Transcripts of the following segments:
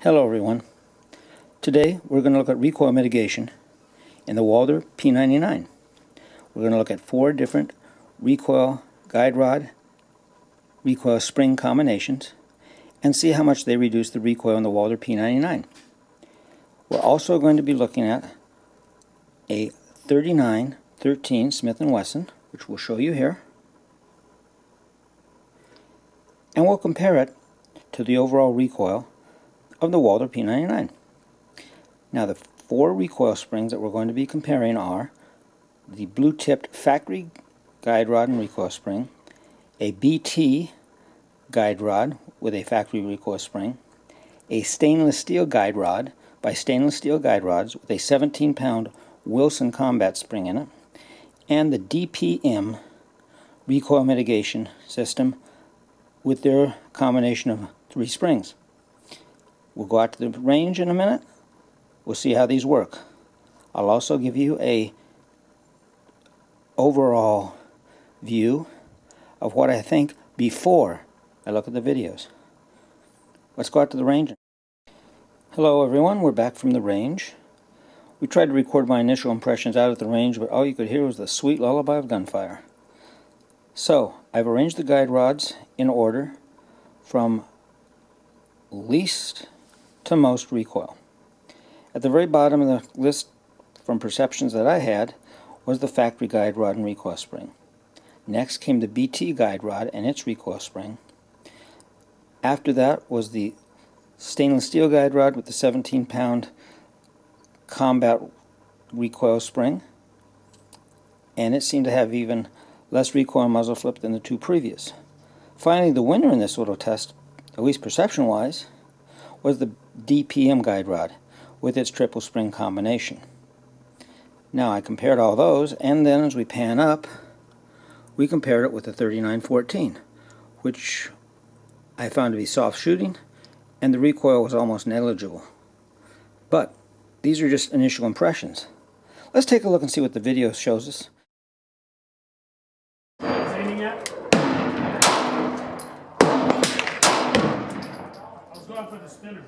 Hello everyone. Today we're going to look at recoil mitigation in the Walther P99. We're going to look at 4 different recoil guide rod, recoil spring combinations and see how much they reduce the recoil in the Walther P99. We're also going to be looking at a 3913 Smith & Wesson, which we'll show you here, and we'll compare it to the overall recoil of the Walther P99. Now the 4 recoil springs that we're going to be comparing are the blue-tipped factory guide rod and recoil spring, a BT guide rod with a factory recoil spring, a stainless steel guide rod by Stainless Steel Guide Rods with a 17-pound Wilson Combat spring in it, and the DPM recoil mitigation system with their combination of 3 springs. We'll go out to the range in a minute. We'll see how these work. I'll also give you a overall view of what I think before I look at the videos. Let's go out to the range. Hello everyone, we're back from the range. We tried to record my initial impressions out at the range, but all you could hear was the sweet lullaby of gunfire. So, I've arranged the guide rods in order from least to most recoil. At the very bottom of the list from perceptions that I had was the factory guide rod and recoil spring. Next came the BT guide rod and its recoil spring. After that was the stainless steel guide rod with the 17-pound combat recoil spring, and it seemed to have even less recoil muzzle flip than the 2 previous. Finally, the winner in this little test, at least perception-wise, was the DPM guide rod with its triple spring combination. Now I compared all those, and then as we pan up, we compared it with the 3914, which I found to be soft shooting, and the recoil was almost negligible. But these are just initial impressions. Let's take a look and see what the video shows us. Aiming at? I was going for the spinner.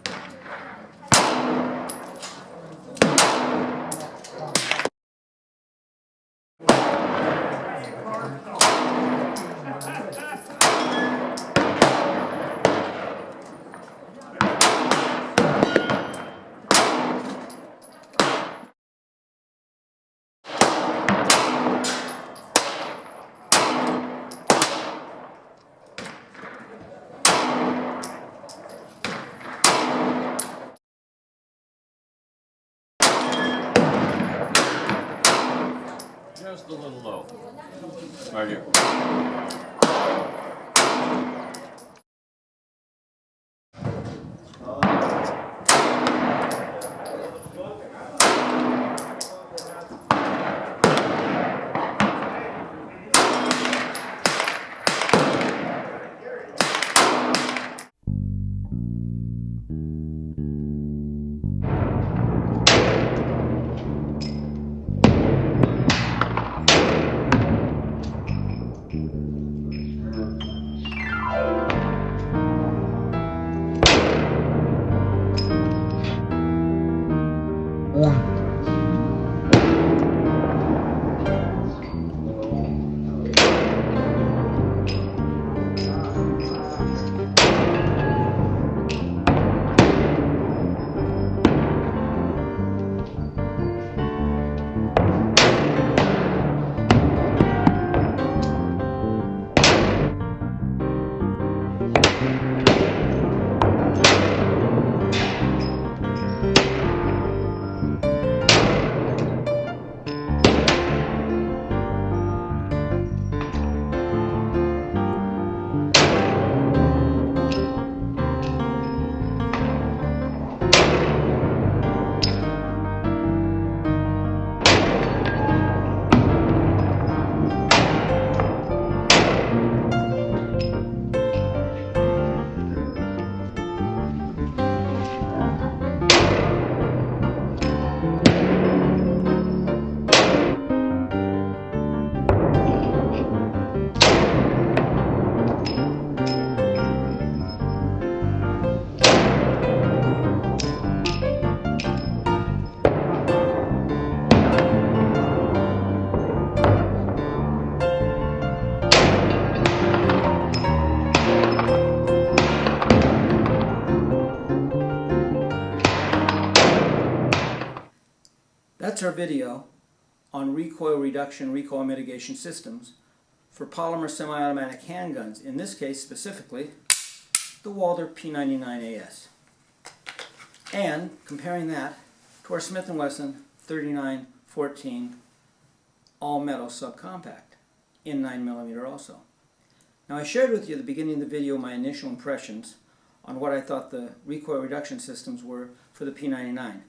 that's our video on recoil reduction, recoil mitigation systems for polymer semi-automatic handguns, in this case specifically the Walther P99AS. And comparing that to our Smith & Wesson 3914 all-metal subcompact in 9mm also. Now, I shared with you at the beginning of the video my initial impressions on what I thought the recoil reduction systems were for the P99.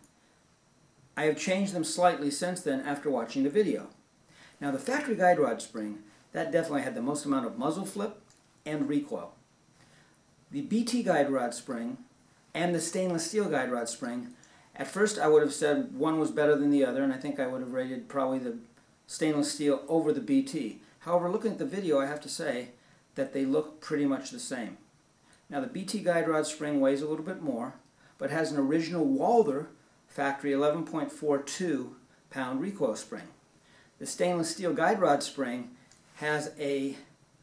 I have changed them slightly since then after watching the video. Now, the factory guide rod spring, that definitely had the most amount of muzzle flip and recoil. The BT guide rod spring and the stainless steel guide rod spring, at first I would have said one was better than the other, and I think I would have rated probably the stainless steel over the BT. However, looking at the video, I have to say that they look pretty much the same. Now, the BT guide rod spring weighs a little bit more, but has an original Walther factory 11.42 pound recoil spring. The stainless steel guide rod spring has a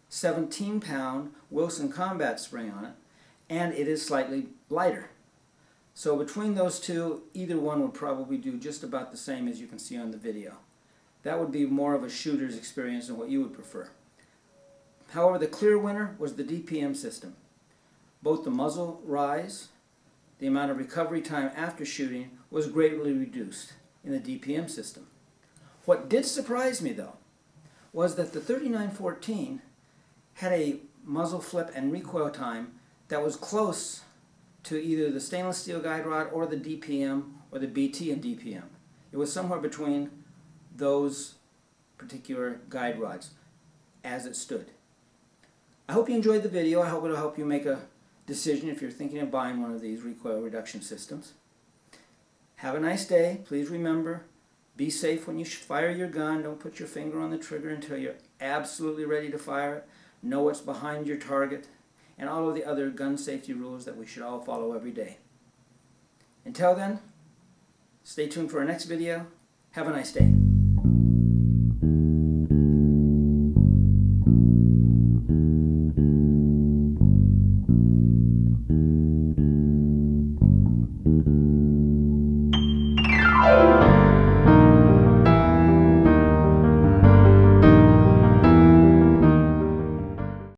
17 pound Wilson Combat spring on it, and it is slightly lighter. So between those two, either one would probably do just about the same as you can see on the video. That would be more of a shooter's experience than what you would prefer. However, the clear winner was the DPM system. Both the muzzle rise, the amount of recovery time after shooting was greatly reduced in the DPM system. What did surprise me, though, was that the 3914 had a muzzle flip and recoil time that was close to either the stainless steel guide rod or the DPM or the BT and DPM. It was somewhere between those particular guide rods as it stood. I hope you enjoyed the video. I hope it'll help you make a decision if you're thinking of buying one of these recoil reduction systems. Have a nice day. Please remember, be safe when you fire your gun. Don't put your finger on the trigger until you're absolutely ready to fire it. Know what's behind your target, and all of the other gun safety rules that we should all follow every day. Until then, stay tuned for our next video. Have a nice day.